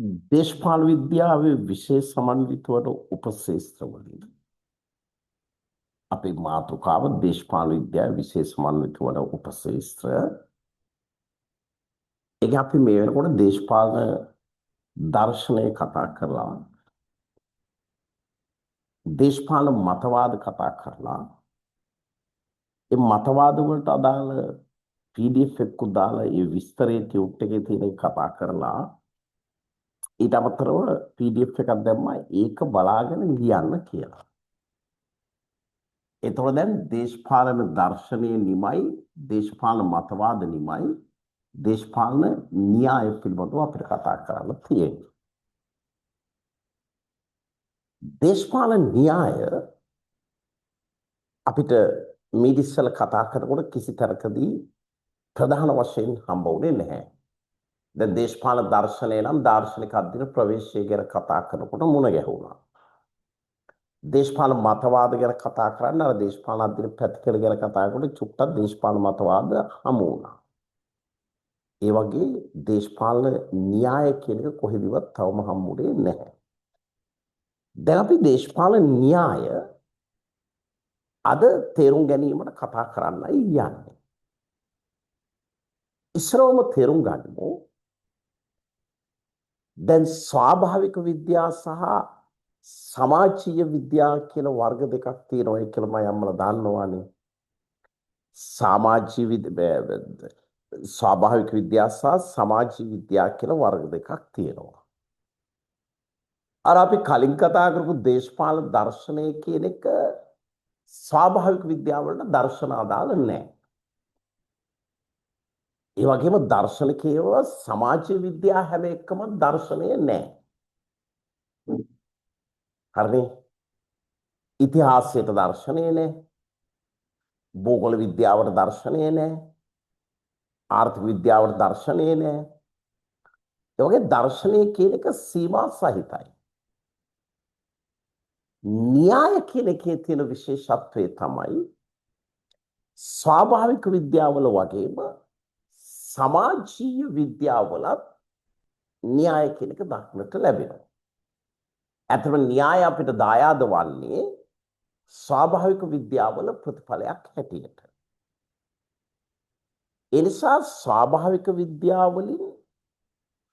දේශපාල විද්‍යාවේ විශේෂ සමන්විත වන උපශේෂ්ත්‍ර වලින් අපේ මාතෘකාව දේශපාල විද්‍යාවේ විශේෂ සමන්විත වන උපශේෂ්ත්‍ර. ඒක අපි මේ වෙනකොට දේශපාලන දර්ශනය කතා කරලා දේශපාලන මතවාද කතා කරලා ඒ මතවාද වලට අදාළ PDF එකක් දාලා ඒ විස්තරයේ ටියුට් එකේ තියෙන කතා කරලා ඊට අමතරව PDF එකක් දැම්මා ඒක බලාගෙන ලියන්න කියලා. එතකොට දැන් දේශපාලන දර්ශනයේ නිමයි දේශපාලන මතවාද නිමයි දේශපාලන න්‍යාය පිළිබඳව අපිට කතා කරන්න තියෙනවා. දේශපාලන න්‍යාය අපිට මේ ඉස්සෙල්ල කතා කරනකොට කිසි තරකදී ප්‍රධාන වශයෙන් හම්බ වුණේ නැහැ. දැන් දේශපාලන දර්ශනය නම් දාර්ශනික අධ්‍යයන ප්‍රවේශය ගැන කතා කරනකොට මුණ ගැහුණා. දේශපාලන මතවාද ගැන කතා කරන්න අර දේශපාලන අධ්‍යයන පැතිකඩ ගැන කතා කරනකොට චුට්ටක් දේශපාලන මතවාද හමු වුණා. ඒ වගේ දේශපාලන න්‍යාය කියන එක කොහෙදවත් තවම හම්බුනේ නැහැ. දැන් අපි දේශපාලන න්‍යාය අද තේරුම් ගැනීමට කතා කරන්නයි යන්නේ. ඉස්සරවම තේරුම් ගන්නමු. දැන් ස්වාභාවික විද්‍යාව සහ සමාජීය විද්‍යාව කියන වර්ග දෙකක් තියෙනවා කියලා මම යම්මලා දන්නවානේ. ස්වාභාවික විද්‍යාව සහ සමාජීය විද්‍යාව කියලා වර්ග දෙකක් තියෙනවා. අර අපි කලින් කතා කරපු දේශපාලන දර්ශනය කියන එක ස්වාභාවික විද්‍යාව වලට දර්ශන අදාළ නැහැ. ඒ වගේම දර්ශනිකයව සමාජීය විද්‍යාව හැම එකම දර්ශනය නැහැ. හරිනේ? ඉතිහාසයට දර්ශනය නැහැ. භූගෝල විද්‍යාවට දර්ශනය නැහැ. ආර්ථික විද්‍යාවට දර්ශනය නැහැ. ඒ වගේ දර්ශනය කියන එක සීමා සහිතයි. න්‍යාය කියන එකේ තියෙන විශේෂත්වය තමයි ස්වාභාවික විද්‍යාවල වගේම සමාජීය විද්‍යාවලත් න්‍යාය කියන එක දක්නට ලැබෙනවා. ඇත්තම න්‍යාය අපිට දායාද වන්නේ ස්වාභාවික විද්‍යාවල ප්‍රතිඵලයක් හැටියට. ඒ නිසා ස්වාභාවික විද්‍යාවලින්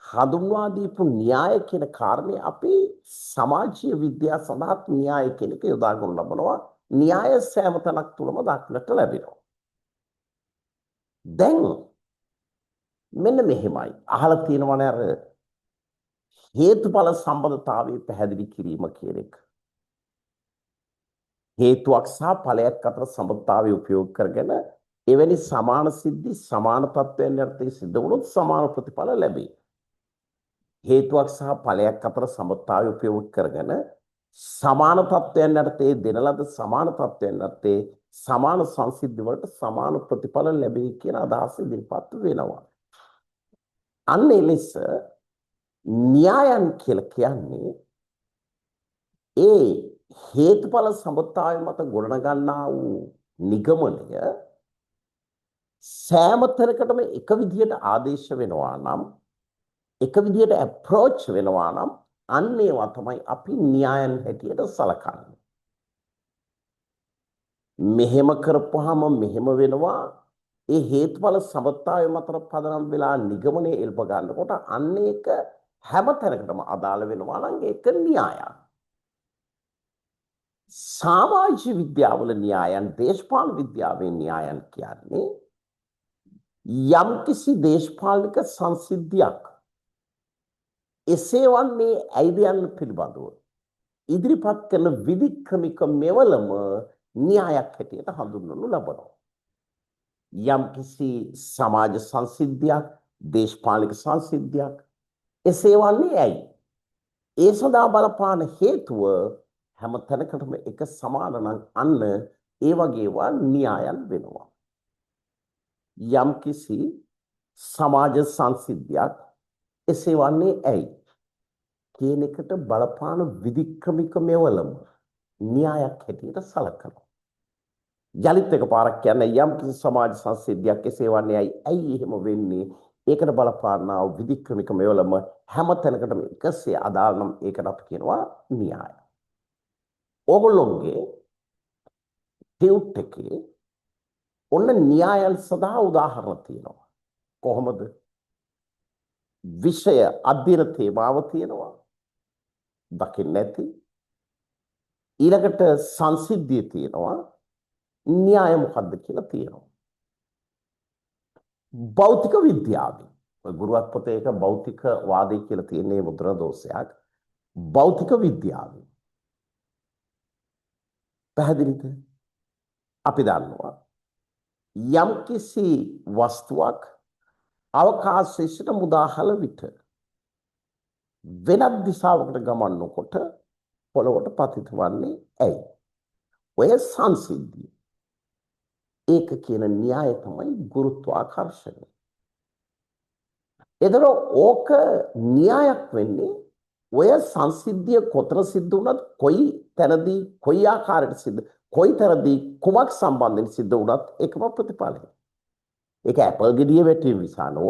හඳුන්වා දීපු න්‍යාය කියන කාරණේ අපි සමාජීය විද්‍යාව සඳහා න්‍යාය කියන එක යොදා ගන්න ලබනවා. න්‍යාය සෑම තැනක් තුලම දක්නට ලැබෙනවා. දැන් මෙන්න මෙහෙමයි. අහලා තියෙනවනේ අර හේතුඵල සම්බන්ධතාවයේ පැහැදිලි කිරීම කියන එක. හේතුවක් සහ ඵලයක් අතර සම්බන්ධතාවය උපයෝග කරගෙන එවැනි සමාන සිද්ධි සමාන තත්ත්වයන් යටතේ සිද්ධ වුණොත් සමාන ප්‍රතිඵල ලැබේ. හේතුවක් සහ ඵලයක් අතර සම්බන්ධතාවය උපයෝග කරගෙන සමාන තත්ත්වයන් යටතේ දෙන ලද සමාන තත්ත්වයන් යටතේ සමාන සංසිද්ධි වලට සමාන ප්‍රතිඵල ලැබේ කියන අදහස ඉදිරිපත් වෙනවා. අන්න ඒ ලෙස න්‍යායන් කියලා කියන්නේ ඒ හේතුඵල සම්බන්ධතාවය මත ගොඩනගන්නා වූ නිගමනය සෑම තැනකටම එක විදිහට ආදේශ වෙනවා නම් එක විදිහට අප්‍රෝච් වෙනවා නම් අන්න ඒවා තමයි අපි න්‍යායන් හැටියට සලකන්නේ. මෙහෙම කරපුවාම මෙහෙම වෙනවා. ඒ හේතුඵල සම්බන්ධතාවය මත පදනම් වෙලා නිගමනය එල්ප ගන්නකොට අන්න ඒක හැම තැනකටම අදාළ වෙනවා නම් ඒක න්‍යායක්. සමාජීය විද්‍යාවල න්‍යායන් දේශපාලන විද්‍යාවේ න්‍යායන් කියන්නේ යම්කිසි දේශපාලනික සංසිද්ධියක් එසේ වන්නේ ඇයිද යන්න පිළිබඳව ඉදිරිපත් කරන විධික්‍රමික මෙවලම න්‍යායක් හැටියට හඳුන්වනු ලබනවා. යම්කිසි සමාජ සංසිද්ධියක් දේශපාලනික සංසිද්ධියක් එසේ වන්නේ ඇයි? ඒ සඳහා බලපාන හේතුව හැම තැනකටම එක සමාන නම් අන්න ඒ වගේවා න්‍යායන් වෙනවා. යම්කිසි සමාජ සංසිද්ධියක් එසේ වන්නේ ඇයි කියන එකට බලපාන විධික්‍රමික මෙවලම න්‍යායක් හැටියට සලකනවා. යලිත් එකපාරක් කියන්නේ යම්කිසි සමාජ සංසිද්ධියක් එසේ වන්නේ ඇයි එහෙම වෙන්නේ ඒකට බලපානා විධික්‍රමික මෙවලම හැම තැනකටම එකසේ අදාළ නම් ඒකට අපි කියනවා න්‍යාය. ඕගොල්ලොන්ගේ ටියුට් එකේ ඔන්න න්‍යායන් සඳහා උදාහරණ තියෙනවා. කොහොමද? විෂය අධ්‍යයන තේමාව තියෙනවා. දකින්න ඇති. ඊළඟට සංසිද්ධිය තියෙනවා. න්‍යාය මොකද්ද කියලා තියෙනවා. භෞතික විද්‍යාවේ ගුරුවත් පොතේ එක භෞතික වාදය කියලා තියෙන්නේ මුද්‍රණ දෝෂයක්. භෞතික විද්‍යාවේ පැහැදිලිද? අපි දන්නවා යම්කිසි වස්තුවක් අවකාශයට මුදාහල විට වෙනත් දිශාවකට ගමන් නොකොට පොළොවට පතිත වන්නේ ඇයි? ඔය සංසිද්ධිය. ඒක කියන න්‍යාය තමයි ගුරුත්වාකර්ෂණය. එතකොට ඕක න්‍යායක් වෙන්නේ ඔය සංසිද්ධිය කොතන සිද්ධ වුණත් කොයි තැනදී කොයි ආකාරයට සිද්ධ කොයි තරදී කුමක් සම්බන්ධයෙන් සිද්ධ වුණත් එකම ප්‍රතිඵලය. ඒක ඇපල් ගෙඩිය වැටීම නිසා නොව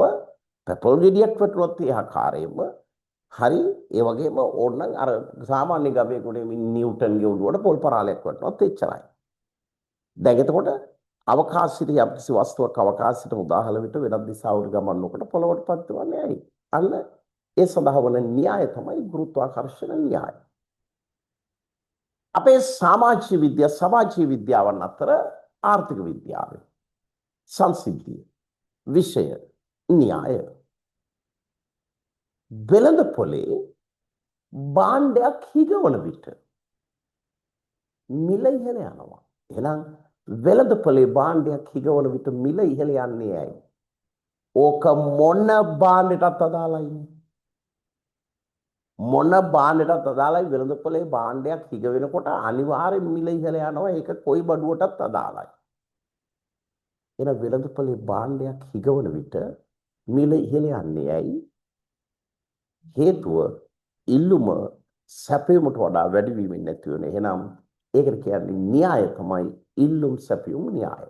පැපල් ගෙඩියක් වැටුණොත් ඒ ආකාරයෙන්ම හරි ඒ වගේම ඕනනම් අර සාමාන්‍ය ගවයෙකුට නිව්ටන්ගේ උඩුවට පොල් පරාලයක් වැටුණොත් එච්චරයි. දැන් එතකොට අවකාශයට යම්කිසි වස්තුවක් අවකාශයට උදාහල විට වෙනත් දිශාවකට ගමන් නොකොට පොළොවට පත්වන්නේ ඇයි? අන්න ඒ සඳහා වන න්‍යාය තමයි ගුරුත්වාකර්ෂණ න්‍යාය. අපේ සමාජීය විද්‍යාවන් අතර ආර්ථික විද්‍යාව, සංසිද්ධිය, විෂය, න්‍යාය. වෙළඳ පොලේ භාණ්ඩයක් හිගවන විට මිල ඉහළ යනවා. එහෙනම් වෙළඳ පොලේ භාණ්ඩයක් හිගවන විට මිල ඉහළ යන්නේ ඇයි? ඕක මොන භාණ්ඩයටත් අදාළයි. මොන භාණ්ඩයටත් අදාළයි. වෙළඳ පොලේ භාණ්ඩයක් හිග වෙනකොට අනිවාර්යෙන් මිල ඉහළ යනවා. ඒක කොයි බඩුවටත් අදාළයි. එන වෙළඳ පොලේ භාණ්ඩයක් හිගවන විට මිල ඉහළ යන්නේ ඇයි? හේතුව ඉල්ලුම සැපයීමට වඩා වැඩි වීමෙන් නැති වෙන. එහෙනම් ඒකට කියන්නේ න්‍යාය තමයි ඉල්ලුම් සැපයීම න්‍යාය.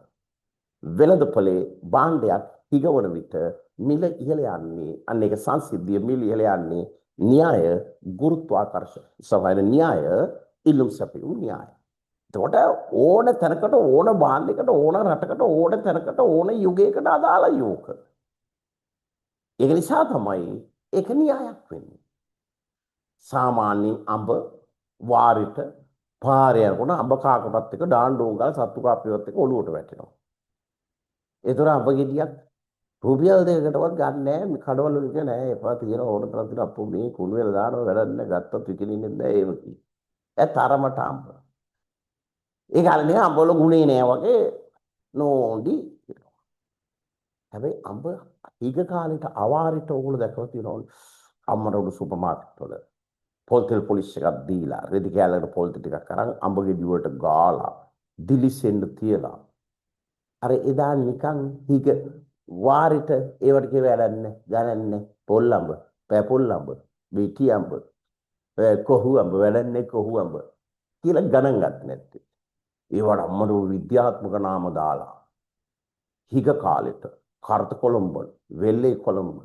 වෙළඳ පොලේ භාණ්ඩයක් හිගවන විට මිල ඉහළ යන්නේ අන්න ඒක සංසිද්ධිය මිල ඉහළ යන්නේ න්‍යාය ගුරුත්වාකර්ෂණ සමහර න්‍යාය ඉල්ලුම් සැපයීම න්‍යාය. එතකොට ඕන තැනකට ඕන භාණ්ඩයකට ඕන රටකට ඕන තැනකට ඕන යුගයකට අදාළයි ඕක. ඒක නිසා තමයි ඒක න්‍යායක් වෙන්නේ. සාමාන්‍යයෙන් අඹ වාරිට පාරේ යනකොට අඹ කාකටත් එක ඩාන්ඩෝන් ගාලා සත්තු කාපියවත් එක ඔලුවට වැටෙනවා. ඒතර අඹ ගෙඩියක් රුපියල් 2කටවත් ගන්න නැහැ. මේ කඩවල වල කිය නෑ එපා තියෙන ඕන තරම් තියෙන අපෝ මේ කුණු වෙලා දානවා වැඩක් නැහැ ගත්තත් විකිනින්නේ නැහැ ඒව කි. ඒ තරමට අඹ. ඒක අල්ලන්නේ අඹ වල ගුණේ නෑ වගේ නෝන්ඩි. හැබැයි අඹ ඊග කාලේට අවාරිට ඕගොල්ලෝ දැකලා තියෙනවා. අම්මට උඩ සුපර් මාකට් වල පොල් තෙල් පොලිස් එකක් දීලා රෙදි කෑල්ලකට පොල් තෙල් ටිකක් අරන් අඹ ගෙඩි වලට ගාලා දිලිසෙන්න තියලා අර එදා නිකන් හිග වාරිට ඒවට කිය වැඩන්නේ ගණන්නේ පොල් අඹ පැපොල් අඹ බීටි අඹ කොහු අඹ වැඩන්නේ කොහු අඹ කියලා ගණන් ගන්න නැත්තේ. ඒවට අම්මට විද්‍යාත්මක නාම දාලා හිග කාලෙට කර්ත කොළඹ වෙල්ලේ කොළඹ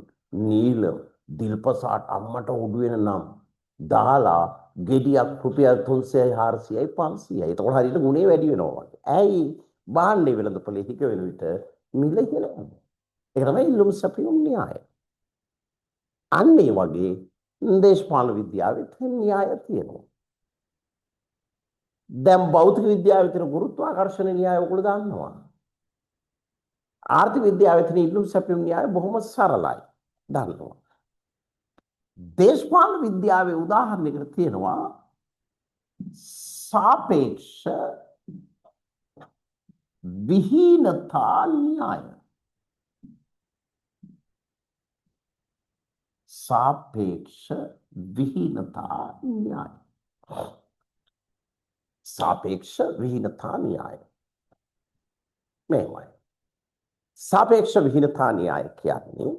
නීලම් දිල්පසාට අම්මට උඩු වෙන නම් දාලා ගෙඩියක් රුපියල් 300යි 400යි 500යි. එතකොට හරියට ගුණේ වැඩි වෙනවා වගේ. ඇයි භාණ්ඩේ වෙළඳ පොලේ හිග වෙන විට මිල ඉහළ යනවා. ඒක තමයි ඉල්ලුම් සැපයීම න්‍යාය. අන්න ඒ වගේ දේශපාලන විද්‍යාවෙත් න්‍යාය තියෙනවා. දැන් භෞතික විද්‍යාවේ තියෙන ගුරුත්වාකර්ෂණ න්‍යාය ඔයගොල්ලෝ දන්නවා. ආර්ථික විද්‍යාවේ තියෙන ඉල්ලුම් සැපයීම න්‍යාය බොහොම සරලයි. දන්නවා. දේශපාලන විද්‍යාවේ උදාහරණයකට තියෙනවා සාපේක්ෂ විහීනතා න්‍යාය. सापेक्ष विहीनता न्याय. सापेक्ष विहीनता न्याय में हुआ है. सापेक्ष विहीनता न्याय කියන්නේ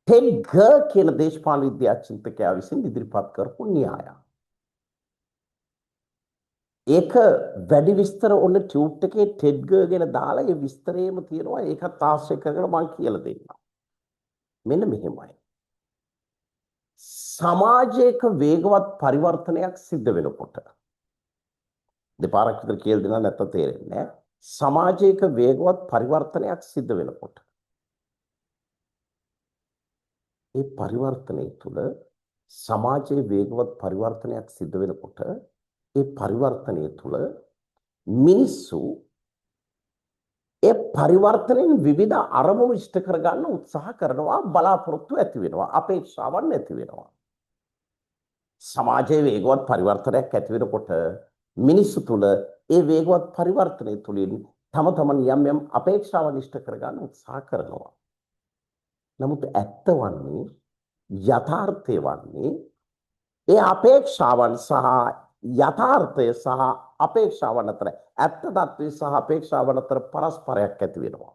හෙග් කියන දේශපාලන විද්‍යා චින්තකයා විසින් ඉදිරිපත් කරපු න්‍යාය. ඒක වැඩි විස්තර ඔන්න ටියුට් එකේ ටෙඩ්ගර් ගැන දාලා ඒ විස්තරේම තියෙනවා. ඒකත් ආශ්‍රය කරගෙන මම කියලා දෙන්නම්. මෙන්න මෙහෙමයි. සමාජයක වේගවත් පරිවර්තනයක් සිද්ධ වෙනකොට දෙපාරක් විතර කියලා දෙනවා නැත්නම් තේරෙන්නේ නැහැ. සමාජයක වේගවත් පරිවර්තනයක් සිද්ධ වෙනකොට ඒ පරිවර්තනය තුළ සමාජයේ වේගවත් පරිවර්තනයක් සිද්ධ වෙනකොට ඒ පරිවර්තනය තුළ මිනිස්සු ඒ පරිවර්තනයෙන් විවිධ අරමුණු ඉෂ්ට කරගන්න උත්සාහ කරනවා බලාපොරොත්තු ඇති වෙනවා අපේක්ෂාවන් ඇති වෙනවා සමාජයේ වේගවත් පරිවර්තනයක් ඇති වෙනකොට මිනිස්සු තුළ ඒ වේගවත් පරිවර්තනය තුළින් තම තමන් යම් යම් අපේක්ෂාවන් ඉෂ්ට කරගන්න උත්සාහ කරනවා නමුත් ඇත්ත වන්නේ යථාර්ථය වන්නේ ඒ අපේක්ෂාවන් සහ යථාර්ථය සහ අපේක්ෂාවන් අතර ඇත්ත తත්වය සහ අපේක්ෂාවන් අතර පරස්පරයක් ඇති වෙනවා.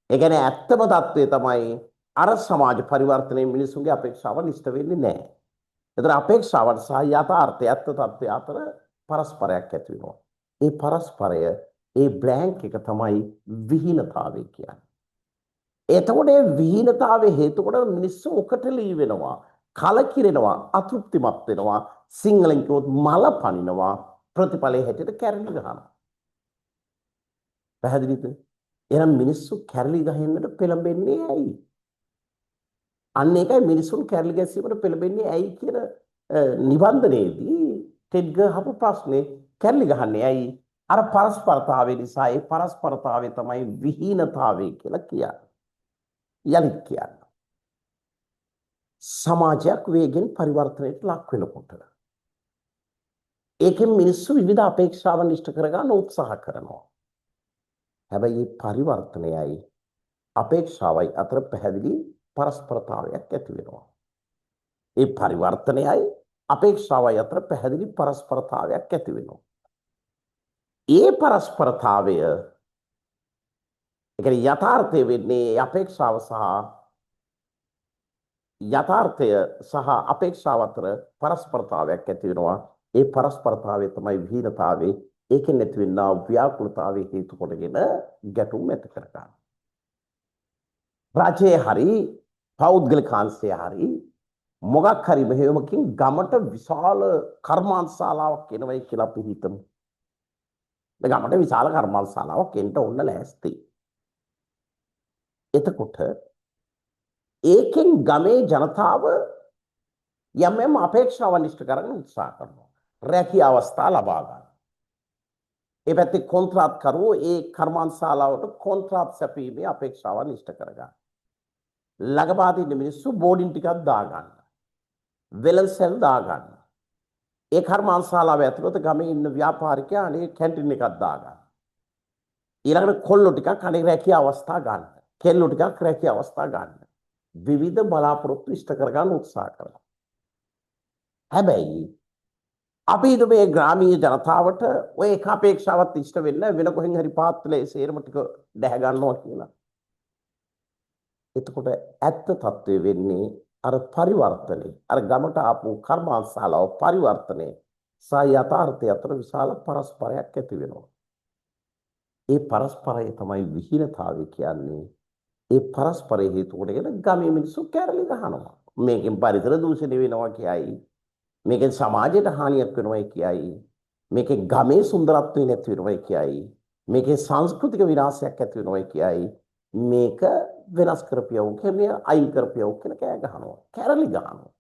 ඒ කියන්නේ ඇත්තම తත්වය තමයි අර සමාජ පරිවර්තනයේ මිනිසුන්ගේ අපේක්ෂාවන් ඉෂ්ට වෙන්නේ නැහැ. ඒතර අපේක්ෂාවන් සහ යථාර්ථය ඇත්ත తත්වය අතර පරස්පරයක් ඇති වෙනවා. ඒ පරස්පරය ඒ බ්ලැන්ක් එක තමයි විහීනතාවය කියන්නේ. එතකොට මේ විහීනතාවයේ හේතු කොට මිනිස්සු ඔකටලී වෙනවා. කලකිරෙනවා අතෘප්තිමත් වෙනවා සිංහලෙන් කිව්වොත් මල පනිනවා ප්‍රතිඵලයේ හැටියට කැරලි ගහනවා පැහැදිලිද එහෙනම් මිනිස්සු කැරලි ගහින්නට පෙළඹෙන්නේ ඇයි අන්න ඒකයි මිනිසුන් කැරලි ගැසීමට පෙළඹෙන්නේ ඇයි කියන නිබන්ධනයේදී ටෙඩ්ගර් අහපු ප්‍රශ්නේ කැරලි ගහන්නේ ඇයි අර පරස්පරතාවය නිසා ඒ පරස්පරතාවය තමයි විහීනතාවය කියලා කියන්නේ යලිත් කියන්නේ සමාජයක් වේගෙන් පරිවර්තනයට ලක් වෙනකොට ඒකෙන් මිනිස්සු විවිධ අපේක්ෂාවන් ඉෂ්ට කරගන්න උත්සාහ කරනවා. හැබැයි මේ පරිවර්තනයයි අපේක්ෂාවයි අතර පැහැදිලි පරස්පරතාවයක් ඇති වෙනවා. ඒ පරිවර්තනයයි අපේක්ෂාවයි අතර පැහැදිලි පරස්පරතාවයක් ඇති වෙනවා. ඒ පරස්පරතාවය ඒ කියන්නේ යථාර්ථය වෙන්නේ අපේක්ෂාව සහ යථාර්ථය සහ අපේක්ෂාව අතර පරස්පරතාවයක් ඇති වෙනවා. ඒ පරස්පරතාවය තමයි විහීනතාවය. ඒකෙන් නැතිවෙනා ව්‍යාකූලතාවයේ හේතු කොටගෙන ගැටුම් ඇති කරගන්න. රාජ්‍යයේ හරි පෞද්ගලිකාංශයේ හරි මොකක් හරි මෙහෙයුමකින් ගමට විශාල කර්මාන්තශාලාවක් එනවයි කියලා අපි හිතමු. ගමට විශාල කර්මාන්තශාලාවක් එන්න ඕන ලෑස්ති. එතකොට ඒකෙන් ගමේ ජනතාව යම් යම් අපේක්ෂාවන් ඉෂ්ට කරගෙන උත්සාහ කරනවා. රැකියා අවස්ථා ලබා ගන්න. ඒ පැත්තේ කොන්ත්‍රාත්කරුවෝ ඒ කර්මාන්තශාලාවට කොන්ත්‍රාත් සැපීමේ අපේක්ෂාවන් ඉෂ්ට කරගන්න. ළඟපාත ඉන්න මිනිස්සු බෝඩින් ටිකක් දාගන්න. වෙළඳසැල් දාගන්න. ඒ කර්මාන්තශාලාව ඇතුළත ගමේ ඉන්න ව්‍යාපාරිකයා අනේ කැන්ටින් එකක් දාගන්න. ඊළඟට කොල්ලෝ ටිකක් අනේ රැකියා අවස්ථා ගන්න. කෙල්ලෝ ටිකක් රැකියා අවස්ථා ගන්න. විවිධ බලාපොරොත්තු ඉෂ්ට කරගන්න උත්සාහ කරනවා. හැබැයි අපි මේ ග්‍රාමීය ජනතාවට ඔය එක අපේක්ෂාවක් ඉෂ්ට වෙන්න වෙන කොහෙන් හරි පාත්‍රයේ සේරම ටික දැහ ගන්නවා කියලා. එතකොට ඇත්ත తත්වය වෙන්නේ අර පරිවර්තනේ අර ගමට ආපු කර්මාන්තශාලාව පරිවර්තනේ සහ යථාර්ථය අතර විශාල පරස්පරයක් ඇති වෙනවා. ඒ පරස්පරය තමයි විහීනතාවය කියන්නේ. ඒ පරස්පරය හේතු කොටගෙන ගමේ මිනිස්සු කැරලි ගහනවා. මේකෙන් පරිසර දූෂණය වෙනවා කියයි. මේකෙන් සමාජයට හානියක් වෙනවා කියයි. මේකෙන් ගමේ සුන්දරත්වය නැති වෙනවා කියයි. මේකෙන් සංස්කෘතික විනාශයක් ඇති වෙනවා කියයි. මේක වෙනස් කරපියව කියන්නේ අයින් කරපියව කියන කෑ ගහනවා. කැරලි ගහනවා.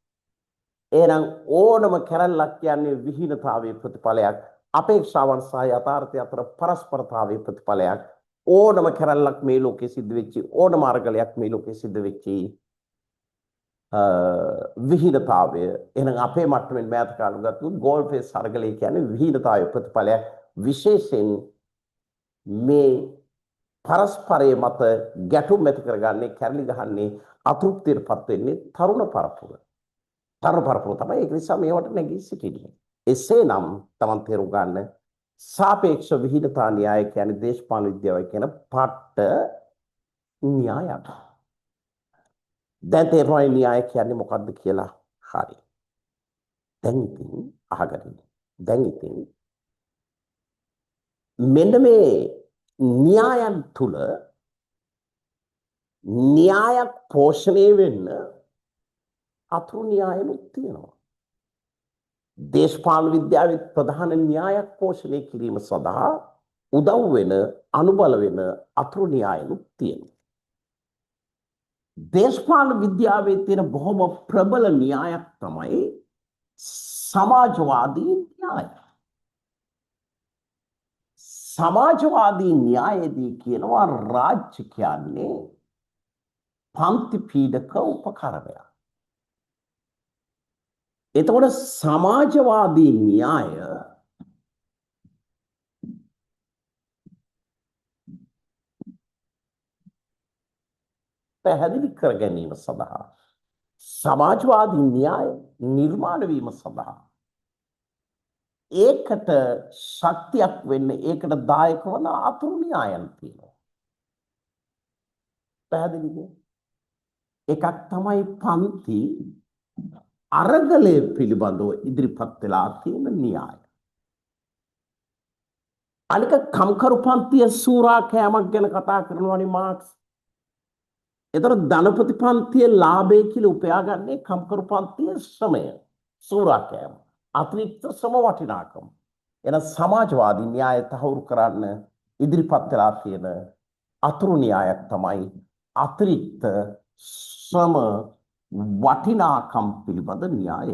එහෙනම් ඕනම කැරල්ලක් කියන්නේ විහීනතාවයේ ප්‍රතිඵලයක්. අපේක්ෂාවන් සහ යථාර්ථය අතර පරස්පරතාවයේ ප්‍රතිඵලයක්. ඕනම කැරල්ලක් මේ ලෝකේ සිද්ධ වෙච්චි ඕනම අරගලයක් මේ ලෝකේ සිද්ධ වෙච්චි විහීනතාවය එහෙනම් අපේ මට්ටමින් මෑත කාලෙ ගත්තොත් ගෝල් ෆේස් අරගලය කියන්නේ විහීනතාවයේ ප්‍රතිඵලයක් විශේෂයෙන් මේ පරස්පරයේ මත ගැටුම් ඇති කරගන්නේ කැරලි ගහන්නේ අතෘප්තියටපත් වෙන්නේ තරුණ පරපුර තමයි ඒක නිසා මේවට නැගී සිටින්නේ එසේනම් Taman තේරුම් ගන්න සාපේක්ෂ විහිදතා න්‍යාය කියන්නේ දේශපාලන විද්‍යාවයි කියන පට්ට න්‍යායක්. දැන් තේරුණා න්‍යාය කියන්නේ මොකක්ද කියලා. හරි. දැන් ඉතින් අහගන්න. දැන් ඉතින් මෙන්න මේ න්‍යායන් තුල න්‍යායක් පෝෂණය වෙන්න අතුරු න්‍යායනුත් තියෙනවා. දේශපාලන විද්‍යාවේ ප්‍රධාන න්‍යායක් පෝෂණය කිරීම සඳහා උදව් වෙන අනුබල වෙන අතුරු න්‍යායනුත් තියෙනවා. දේශපාලන විද්‍යාවේ තියෙන බොහොම ප්‍රබල න්‍යායක් තමයි සමාජවාදී න්‍යාය. සමාජවාදී න්‍යායේදී කියනවා රාජ්‍ය කියන්නේ පන්ති පීඩක උපකරණයක්. එතකොට සමාජවාදී න්‍යාය පැහැදිලි කර ගැනීම සඳහා සමාජවාදී න්‍යාය නිර්මාණය වීම සඳහා ඒකට ශක්තියක් වෙන්න ඒකට දායක වන අතුරු න්‍යායන් තියෙනවා. පැහැදිලිද? එකක් තමයි පන්ති අරගලය පිළිබඳව ඉදිරිපත් වෙලා තියෙන න්‍යාය. අනික කම්කරු පන්තිය සූරා කෑමක් ගැන කතා කරනවානේ මාක්ස්. ඒතර ධනපති පන්තිය ලාභය කියලා උපයාගන්නේ කම්කරු පන්තිය ශ්‍රමය සූරා කෑම. අතිරික්ත ශ්‍රම වටිනාකම. එන සමාජවාදී න්‍යාය තහවුරු කරන්න ඉදිරිපත් වෙලා තියෙන අතුරු න්‍යායක් තමයි අතිරික්ත ශ්‍රම වටිනාකම් පිළිබඳ න්‍යාය.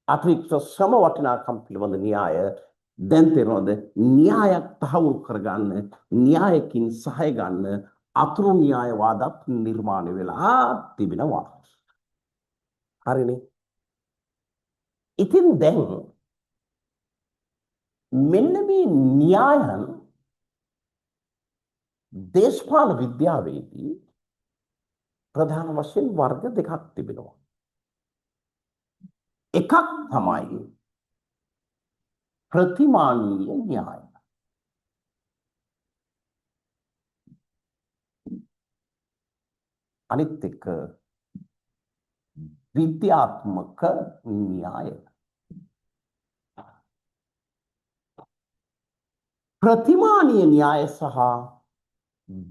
අතිරික්ත ශ්‍රම වටිනාකම් පිළිබඳ න්‍යාය දැන් තේරෙනවද? න්‍යායක් තහවුරු කරගන්න, න්‍යායකින් සහාය ගන්න අතුරු න්‍යාය වාදත් නිර්මාණය වෙලා තිබෙනවා. හරිනේ. ඉතින් දැන් මෙන්න මේ න්‍යායන් දේශපාලන විද්‍යාවේදී ප්‍රධාන වශයෙන් වර්ග දෙකක් තිබෙනවා. එකක් තමයි ප්‍රතිමානීය න්‍යාය. අනිත් එක විද්‍යාත්මක න්‍යාය. ප්‍රතිමානීය න්‍යාය සහ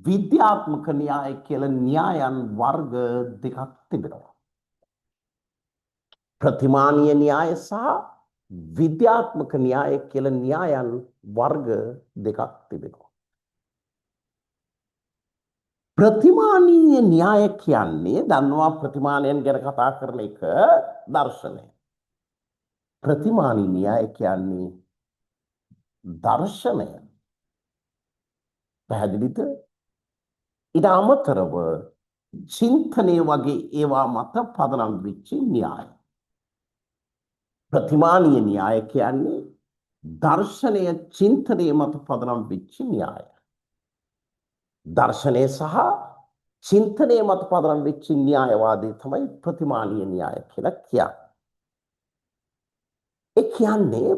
විද්‍යාත්මක න්‍යාය කියලා න්‍යායන් වර්ග දෙකක් තිබෙනවා. ප්‍රතිමානීය න්‍යාය සහ විද්‍යාත්මක න්‍යාය කියලා න්‍යායන් වර්ග දෙකක් තිබෙනවා. ප්‍රතිමානීය න්‍යාය කියන්නේ දන්නවා ප්‍රතිමානයන් ගැන කතා කරන එක දර්ශනය. ප්‍රතිමානීය න්‍යාය කියන්නේ දර්ශනය. පැහැදිලිද? ඊට අමතරව චින්තනය වගේ ඒවා මත පදනම් වෙච්ච න්‍යාය. ප්‍රතිමානීය න්‍යාය කියන්නේ දර්ශනය චින්තනය මත පදනම් වෙච්ච න්‍යාය. දර්ශනය සහ චින්තනය මත පදනම් වෙච්ච න්‍යායවාදී තමයි ප්‍රතිමානීය න්‍යාය කියලා කියන්නේ. ඒ කියන්නේ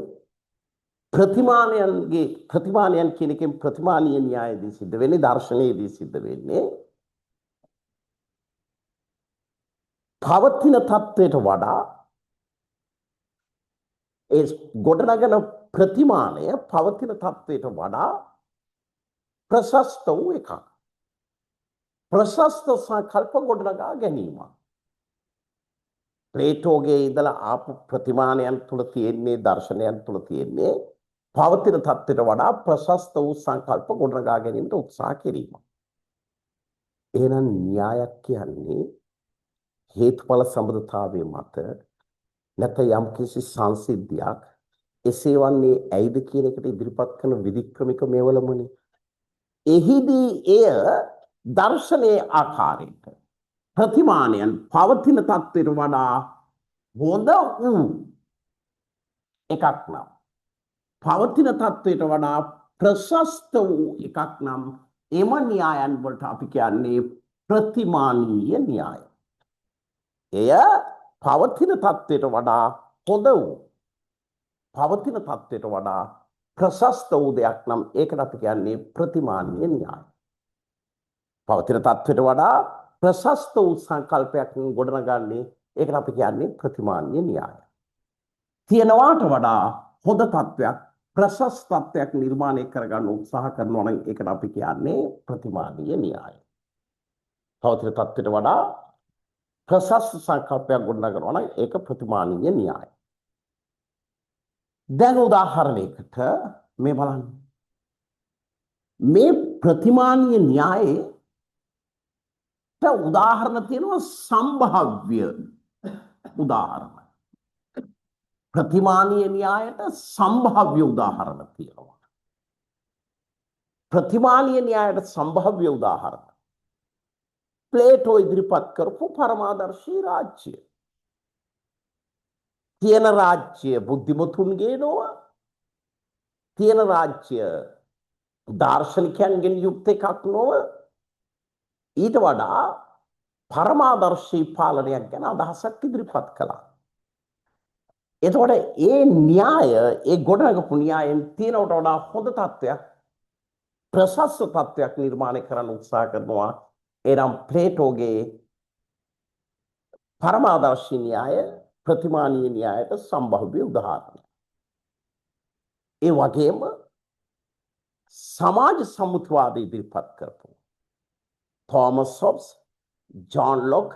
ප්‍රතිමානයන් කියන එකෙන් ප්‍රතිමානීය න්‍යායදී සිද්ධ වෙන්නේ දර්ශනයේදී සිද්ධ වෙන්නේ පවතින තත්ත්වයට වඩා ඒ ගොඩනගන ප්‍රතිමානය පවතින තත්ත්වයට වඩා ප්‍රශස්ත වූ එකක්. ප්‍රශස්ත සංකල්ප ගොඩනගා ගැනීම. ප්ලේටෝගේ ඉඳලා ආපු ප්‍රතිමානයන් තුල තියෙන්නේ දර්ශනයන් තුල තියෙන්නේ පවතින තත්ත්වයට වඩා ප්‍රශස්ත වූ සංකල්ප ගොඩනගා ගැනීමට උත්සාහ කිරීම. එහෙනම් න්‍යායක් කියන්නේ හේතුඵල සම්බන්ධතාවයේ මත නැත්නම් යම්කිසි සංසිද්ධියක් එසේ වන්නේ ඇයිද කියන එකට ඉදිරිපත් කරන විධික්‍රමික මේවලමනේ. එහිදී එය දර්ශනයේ ආකාරයට ප්‍රතිමානයන් පවතින තත්ත්වයට වඩා හොඳ වූ එකක් නම් පවතින තත්ත්වයට වඩා ප්‍රශස්ත වූ එකක් නම් එම න්‍යායන් වලට අපි කියන්නේ ප්‍රතිමානීය න්‍යාය. එය පවතින තත්ත්වයට වඩා හොඳ වූ පවතින තත්ත්වයට වඩා ප්‍රශස්ත වූ දෙයක් නම් ඒකට අපි කියන්නේ ප්‍රතිමානීය න්‍යාය. පවතින තත්ත්වයට වඩා ප්‍රශස්ත වූ සංකල්පයක් ගොඩනගන්නේ ඒකට අපි කියන්නේ ප්‍රතිමානීය න්‍යාය. තියනවාට වඩා හොඳ තත්ත්වයක් ප්‍රශස්ත තත්ත්වයක් නිර්මාණය කරගන්න උත්සාහ කරනවා නම් ඒකට අපි කියන්නේ ප්‍රතිමානීය න්‍යාය. පවතින තත්ත්වයට වඩා ප්‍රශස්ත සංකල්පයක් ගොඩනගනවා නම් ඒක ප්‍රතිමානීය න්‍යාය. දැන් උදාහරණයකට මේ බලන්න. මේ ප්‍රතිමානීය න්‍යායේ උදාහරණ තියෙනවා සම්භාව්‍ය උදාහරණ. ප්‍රතිමානීය න්‍යායට සම්භාව්‍ය උදාහරණ තියෙනවා. ප්‍රතිමානීය න්‍යායට සම්භාව්‍ය උදාහරණ ප්ලේටෝ ඉදිරිපත් කරපු පරමාදර්ශී රාජ්‍ය. තියෙන රාජ්‍ය බුද්ධිමතුන්ගේ නොව, තියෙන රාජ්‍ය දාර්ශනිකයන්ගෙන් යුක්ත එකක් නොව, ඊට වඩා පරමාදර්ශී පාලනයක් ගැන අදහසක් ඉදිරිපත් කළා. එතකොට ඒ න්‍යාය, ඒ ගොඩනගපු න්‍යායෙන් තියෙනවට වඩා හොඳ තත්ත්වයක්, ප්‍රශස්ත තත්ත්වයක් නිර්මාණය කරන්න උත්සාහ කරනවා. එනම් ප්ලේටෝගේ පරමාදර්ශී න්‍යාය ප්‍රතිමානීය න්‍යායට සම්භාව්‍ය උදාහරණයක්. ඒ වගේම සමාජ සම්මුතිවාද ඉදිරිපත් කරපු තෝමස් හොබ්ස්, ජෝන් ලොක්,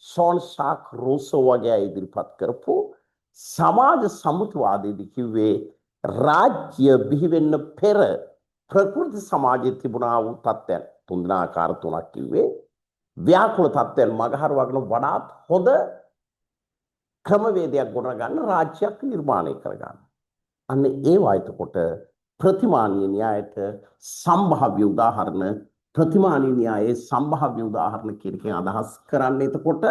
ෂෝන් ෂාක් රූසෝ වගේ ඉදිරිපත් කරපු සමාජ සම්මුතිවාදයේදී කිව්වේ රාජ්‍ය බිහි වෙන්න පෙර ප්‍රකෘති සමාජයේ තිබුණා වූ තත්ත්වයන් තුන්දෙනාකාර තුනක් කිව්වේ ව්‍යාකූල තත්ත්වයන් මගහරවගෙන වඩාත් හොඳ ක්‍රමවේදයක් ගොඩනගන්න රාජ්‍යයක් නිර්මාණය කරගන්න. අන්න ඒවා එතකොට ප්‍රතිමානීය න්‍යායට සම්භාව්‍ය උදාහරණ, ප්‍රතිමානීය න්‍යායේ සම්භාව්‍ය උදාහරණ කියන එකෙන් අදහස් කරන්නේ එතකොට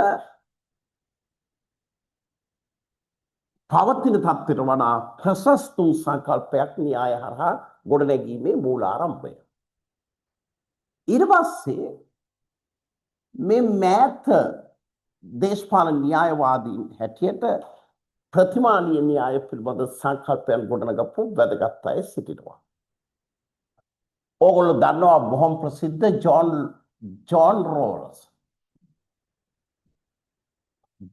පවතින තත්ත්වයට වඩා ප්‍රශස්ත වූ සංකල්පයක් න්‍යාය හරහා ගොඩනැගීමේ මූලාරම්භය. ඊට පස්සේ මේ මෑත දේශපාලන න්‍යායවාදීන් හැටියට ප්‍රතිමානීය න්‍යාය පිළිබඳ සංකල්පයන් ගොඩනගපු වැදගත් අය සිටිනවා. ඕගොල්ලෝ දන්නවා බොහොම ප්‍රසිද්ධ ජෝන් රෝල්ස්.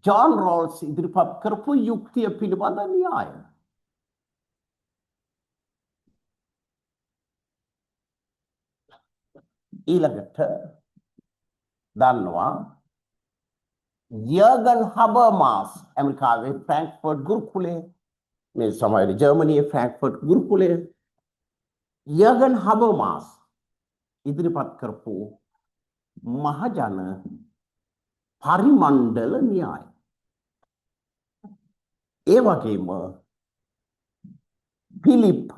ජෝන් රෝල්ස් ඉදිරිපත් කරපු යුක්තිය පිළිබඳ න්‍යාය. ඊළඟට දන්නවා යර්ගන් හබර්මාස් ඇමරිකාවේ ෆ්‍රැන්ක්ෆර්ට් ගුරුකුලේ, මේ සමහර ජර්මනියේ ෆ්‍රැන්ක්ෆර්ට් ගුරුකුලේ යර්ගන් හබර්මාස් ඉදිරිපත් කරපු මහජන පරිමණ්ඩල න්‍යාය. ඒ වගේම ෆිලිප්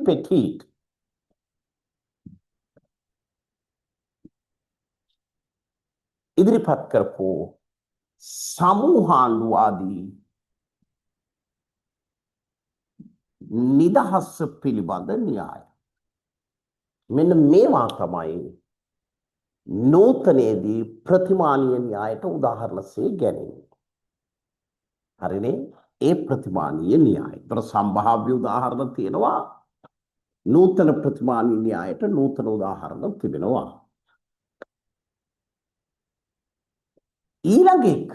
පෙටිට් ඉදිරිපත් කරපු සමූහාණ්ඩුවාදී නිදහස් පිළිබඳ න්‍යාය. මෙන්න මේවා තමයි නූතනයේදී ප්‍රතිමානීය න්‍යායට උදාහරණසේ ගැනෙන්නේ. හරිනේ? ඒ ප්‍රතිමානීය න්‍යාය. ඒතර සම්භාව්‍ය උදාහරණ තියෙනවා. නූතන ප්‍රතිමානීය න්‍යායට නූතන උදාහරණ තිබෙනවා. ඊළඟ එක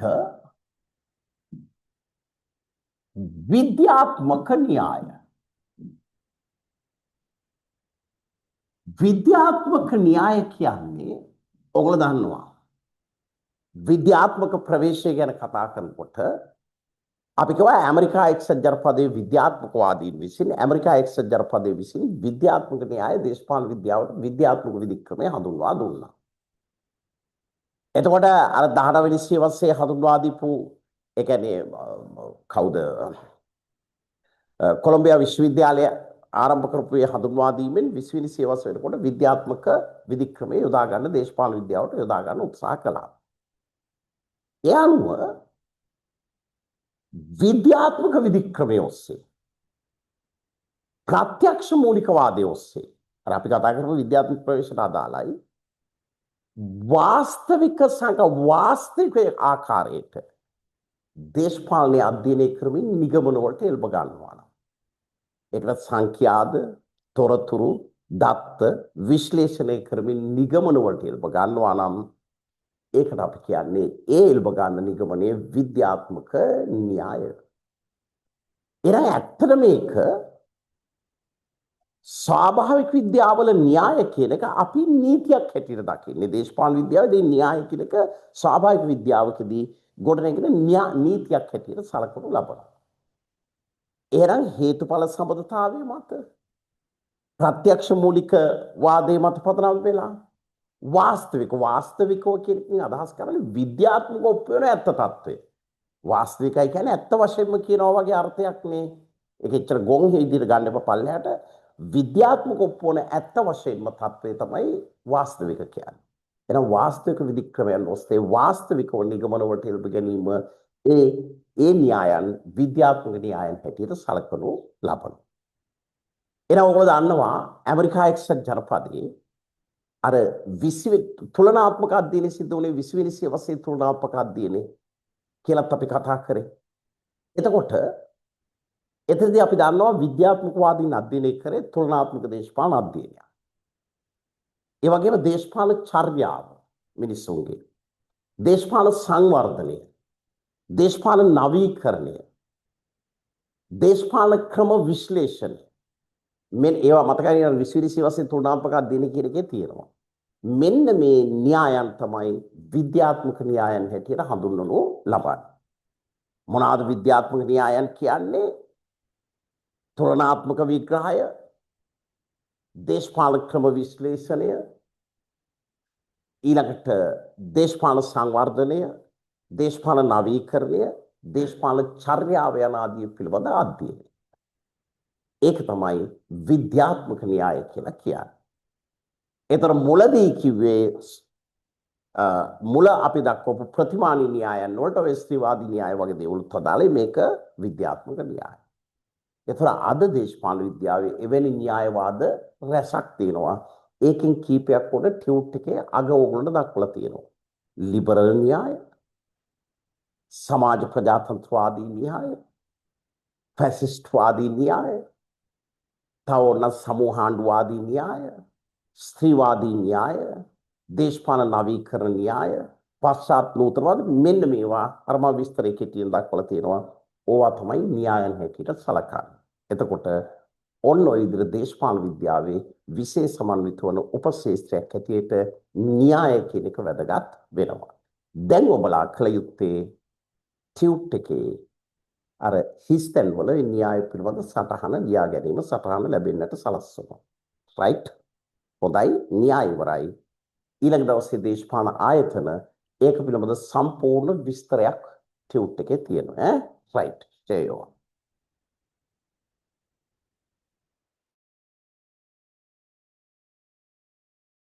විද්‍යාත්මක න්‍යාය. විද්‍යාත්මක න්‍යාය කියන්නේ ඔයගොල්ලෝ දන්නවා විද්‍යාත්මක ප්‍රවේශය ගැන කතා කරනකොට අපි කියවා ඇමරිකා එක්සත් ජනපදයේ විද්‍යාත්මකවාදීන් විසින් ඇමරිකා එක්සත් ජනපදයේ විසින් විද්‍යාත්මක න්‍යාය දේශපාලන විද්‍යාවට විද්‍යාත්මක විධික්‍රමය හඳුන්වා දුන්නා. එතකොට අර 19 වෙනි සියවසේ හඳුන්වා දීපු ඒ කියන්නේ කවුද කොලොම්බියා විශ්වවිද්‍යාලය ආරම්භ කරපු ඒ හඳුන්වා දීමෙන් 20 වෙනි සියවස වෙනකොට විද්‍යාත්මක විධික්‍රමය යොදා ගන්න දේශපාලන විද්‍යාවට යොදා ගන්න උත්සාහ කළා. ඒ අනුව විද්‍යාත්මක විධික්‍රමය ඔස්සේ ප්‍රත්‍යක්ෂ මූලිකවාදය ඔස්සේ අර අපි කතා කරපු විද්‍යාත්මක ප්‍රවේශයට අදාළයි වාස්තවික ආකාරයට දේශපාලනය අධ්‍යයනය කරමින් නිගමන වලට එල්බ ගන්නවා. ඒකට සංඛ්‍යාද, තොරතුරු, දත්ත විශ්ලේෂණය කරමින් නිගමන වලට එල්බ ගන්නවා නම් ඒකට අපි කියන්නේ ඒ ඉල්බ ගන්න නිගමනයේ විද්‍යාත්මක න්‍යාය. එරා ඇත්තට මේක ස්වාභාවික විද්‍යාවල න්‍යාය කියන එක අපි නීතියක් හැටියට දකින්නේ. දේශපාලන විද්‍යාවේදී න්‍යාය කියන එක ස්වාභාවික විද්‍යාවකදී ගොඩනැගෙන නීතියක් හැටියට සලකනු ලබනවා. එහෙනම් හේතුඵල සම්බන්ධතාවය මත ප්‍රත්‍යක්ෂ මූලික වාදයේ මත පදනම් වෙලා වාස්තවිකව කියන එකෙන් අදහස් කරන්නේ විද්‍යාත්මක ඔප්පු වෙන ඇත්ත తත්වය. වාස්තවිකයි කියන්නේ ඇත්ත වශයෙන්ම කියනවා වගේ අර්ථයක් නේ. ඒක එච්චර ගොන් විදිහට ගන්න එපා පල්ලෙහාට. විද්‍යාත්මක ඔප්පු වෙන ඇත්ත වශයෙන්ම తත්වය තමයි වාස්තවික කියන්නේ. එහෙනම් වාස්තවික විධික්‍රමයන් ඔස්සේ වාස්තවිකව නිගමන වලට එල්බ ගැනීම ඒ න්‍යායන් විද්‍යාත්මක න්‍යායන් හැටියට සලකනු ලබනවා. එහෙනම් ඔයගොල්ලෝ දන්නවා ඇමරිකා එක්සත් ජනපදයේ අර 20 තුලනාත්මක අධ්‍යයනය සිද්ධ වුණේ 20 වෙනි සියවසේ තුලනාත්මක අධ්‍යයනය කියලාත් අපි කතා කරේ. එතකොට එතනදී අපි දන්නවා විද්‍යාත්මකවාදීන් අධ්‍යයනය කරේ තුලනාත්මක දේශපාලන අධ්‍යයනය. ඒ වගේම දේශපාලන චර්යාව මිනිසුන්ගේ දේශපාලන සංවර්ධනය දේශපාලන නවීකරණය දේශපාලන ක්‍රම විශ්ලේෂණය මෙන්න ඒවා මතකයි 20 වෙනි සියවසේ තුලනාත්මක අධ්‍යයනය කියන එකේ තියෙනවා. මෙන්න මේ න්‍යායන් තමයි විද්‍යාත්මක න්‍යායන් හැටියට හඳුන්වනු ලබන්නේ. මොනවාද විද්‍යාත්මක න්‍යායන් කියන්නේ? තුලනාත්මක විග්‍රහය, දේශපාලන ක්‍රම විශ්ලේෂණය, ඊළඟට දේශපාලන සංවර්ධනය, දේශපාලන නවීකරණය, දේශපාලන චර්යාව යන ආදී පිළිබඳ අධ්‍යයනය. ඒක තමයි විද්‍යාත්මක න්‍යාය කියලා කියන්නේ. ඒතර මුලදී කිව්වේ මුල අපි දක්වපු ප්‍රතිමානී න්‍යායන් වලට ඔය ස්ත්‍රීවාදී න්‍යාය වගේ දේවල් තදාලේ මේක විද්‍යාත්මක න්‍යාය. ඒතර අද දේශපාලන විද්‍යාවේ එවැනි න්‍යායවාද රැසක් තියෙනවා. ඒකෙන් කීපයක් උඩ ටියුට් එකේ අග ඕගොල්ලන්ට දක්වලා තියෙනවා. ලිබරල් න්‍යාය, සමාජ ප්‍රජාතන්ත්‍රවාදී න්‍යාය, ෆැසිස්ට්වාදී න්‍යාය, තව සමූහාණ්ඩුවාදී න්‍යාය, ස්ත්‍රීවාදී න්‍යාය, දේශපාලන නවීකරණ න්‍යාය, පශ්චාත් නූතනවාද මෙන්න මේවා අර මම විස්තරේ කෙටියෙන් දක්වලා තියෙනවා. ඕවා තමයි න්‍යායන් හැටියට සලකන්නේ. එතකොට ඔන්න ඔය විදිහට දේශපාලන විද්‍යාවේ විශේෂ සමන්විත වන උපශේෂ්ත්‍රයක් හැටියට න්‍යාය කියන එක වැදගත් වෙනවා. දැන් ඔබලා කළ යුත්තේ ටියුට් එකේ අර හිස්තැන් වල න්‍යාය පිළිබඳ සටහන ලියා ගැනීම සටහන ලැබෙන්නට සලස්වනවා. රයිට්? හොඳයි, න්‍යාය ඉවරයි. ඊළඟ දවසේ දේශපාලන ආයතන ඒක පිළිබඳ සම්පූර්ණ විස්තරයක් ටියුට් එකේ තියෙනවා. රයිට්? ජයෝ.